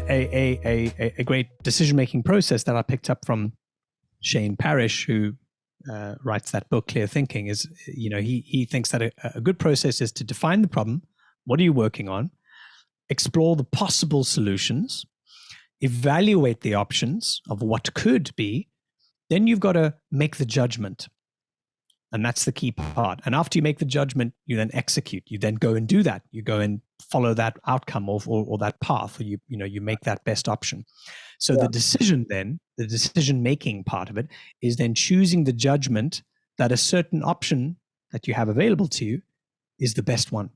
a great decision-making process that I picked up from Shane Parrish, who writes that book, Clear Thinking, is, he thinks that a good process is to define the problem. What are you working on? Explore the possible solutions, evaluate the options of what could be. Then you've got to make the judgment. And that's the key part. And after you make the judgment, you then execute. You then go and do that. You go and follow that outcome or that path, or you make that best option. So the decision-making part of it is then choosing the judgment that a certain option that you have available to you is the best one.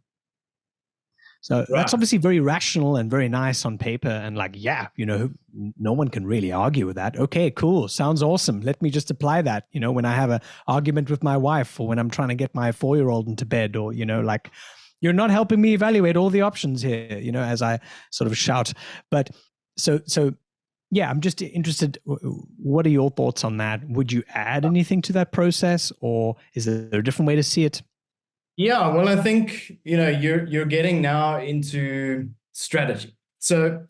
So that's obviously very rational and very nice on paper, and no one can really argue with that. Okay, cool. Sounds awesome. Let me just apply that, when I have an argument with my wife, or when I'm trying to get my 4-year-old into bed, or, you're not helping me evaluate all the options here, as I sort of shout. But so yeah, I'm just interested. What are your thoughts on that? Would you add anything to that process, or is there a different way to see it? Yeah, well, I think, you're getting now into strategy. So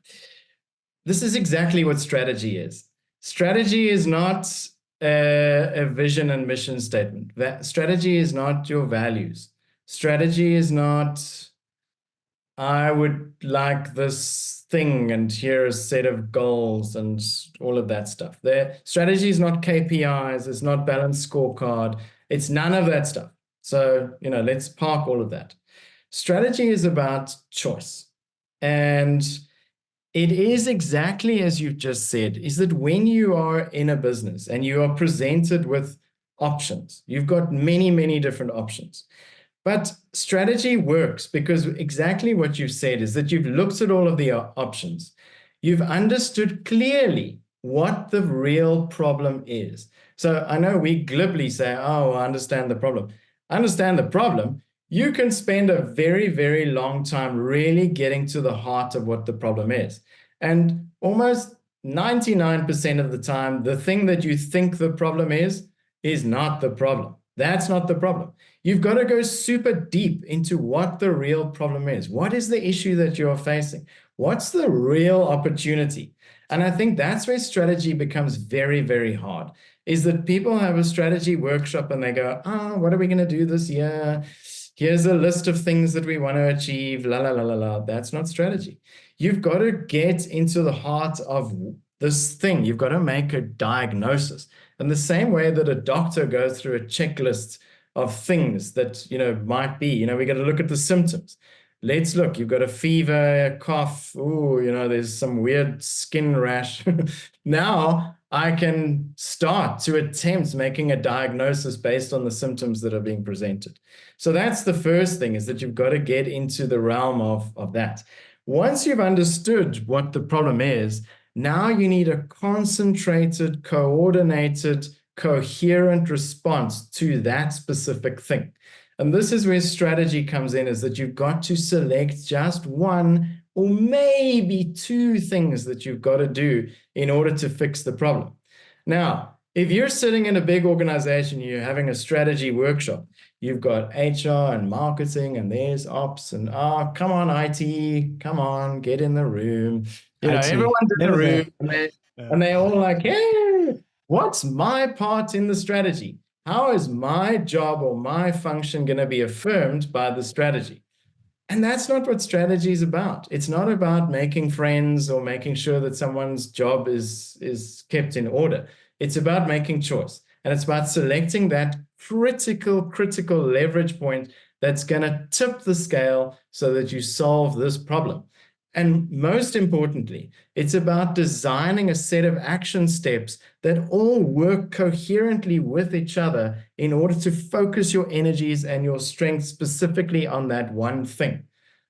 this is exactly what strategy is. Strategy is not a vision and mission statement. That strategy is not your values. Strategy is not, I would like this thing and here is a set of goals and all of that stuff. The strategy is not KPIs. It's not balanced scorecard. It's none of that stuff. So, let's park all of that. Strategy is about choice. And it is exactly as you've just said, is that when you are in a business and you are presented with options, you've got many, many different options. But strategy works because exactly what you've said is that you've looked at all of the options. You've understood clearly what the real problem is. So I know we glibly say, oh, I understand the problem. Understand the problem, you can spend a very, very long time really getting to the heart of what the problem is. And almost 99% of the time, the thing that you think the problem is not the problem. That's not the problem. You've got to go super deep into what the real problem is. What is the issue that you're facing? What's the real opportunity? And I think that's where strategy becomes very, very hard, is that people have a strategy workshop and they go, what are we going to do this year? Here's a list of things that we want to achieve, la, la, la, la, la. That's not strategy. You've got to get into the heart of this thing. You've got to make a diagnosis. And the same way that a doctor goes through a checklist of things that, might be, we got to look at the symptoms. Let's look, you've got a fever, a cough, there's some weird skin rash. Now I can start to attempt making a diagnosis based on the symptoms that are being presented. So that's the first thing, is that you've got to get into the realm of that. Once you've understood what the problem is, now you need a concentrated, coordinated, coherent response to that specific thing. And this is where strategy comes in, is that you've got to select just one or maybe two things that you've got to do in order to fix the problem. Now, if you're sitting in a big organization, you're having a strategy workshop, you've got HR and marketing, and there's ops, and come on, IT, come on, get in the room. Everyone's in the room, and they're all like, hey, what's my part in the strategy? How is my job or my function going to be affirmed by the strategy? And that's not what strategy is about. It's not about making friends or making sure that someone's job is kept in order. It's about making choice. And it's about selecting that critical leverage point that's going to tip the scale so that you solve this problem. And most importantly, it's about designing a set of action steps that all work coherently with each other in order to focus your energies and your strength specifically on that one thing.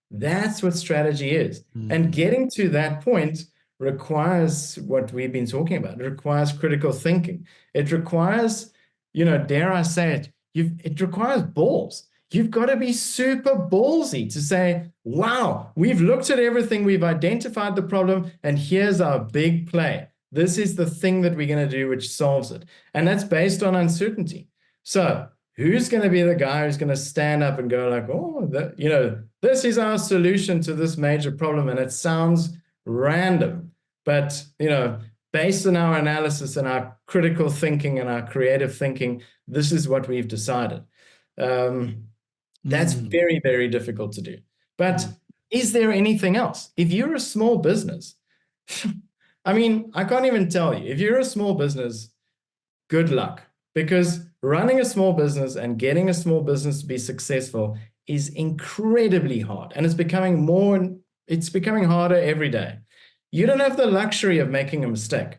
That's what strategy is. And getting to that point requires what we've been talking about. It requires critical thinking. It requires, dare I say it, it requires balls. You've got to be super ballsy to say, wow, we've looked at everything, we've identified the problem, and here's our big play. This is the thing that we're going to do which solves it. And that's based on uncertainty. So who's going to be the guy who's going to stand up and go like, oh, this is our solution to this major problem, and it sounds random. But, based on our analysis and our critical thinking and our creative thinking, this is what we've decided. That's very, very difficult to do. But is there anything else? If you're a small business, I mean, I can't even tell you. If you're a small business, good luck. Because running a small business and getting a small business to be successful is incredibly hard. And it's becoming harder every day. You don't have the luxury of making a mistake,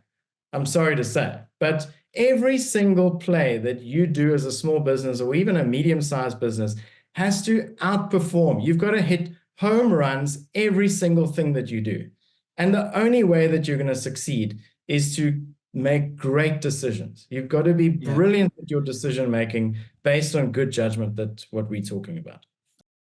I'm sorry to say. But every single play that you do as a small business or even a medium-sized business has to outperform. You've got to hit home runs every single thing that you do. And the only way that you're going to succeed is to make great decisions. You've got to be brilliant at your decision making based on good judgment. That's what we're talking about.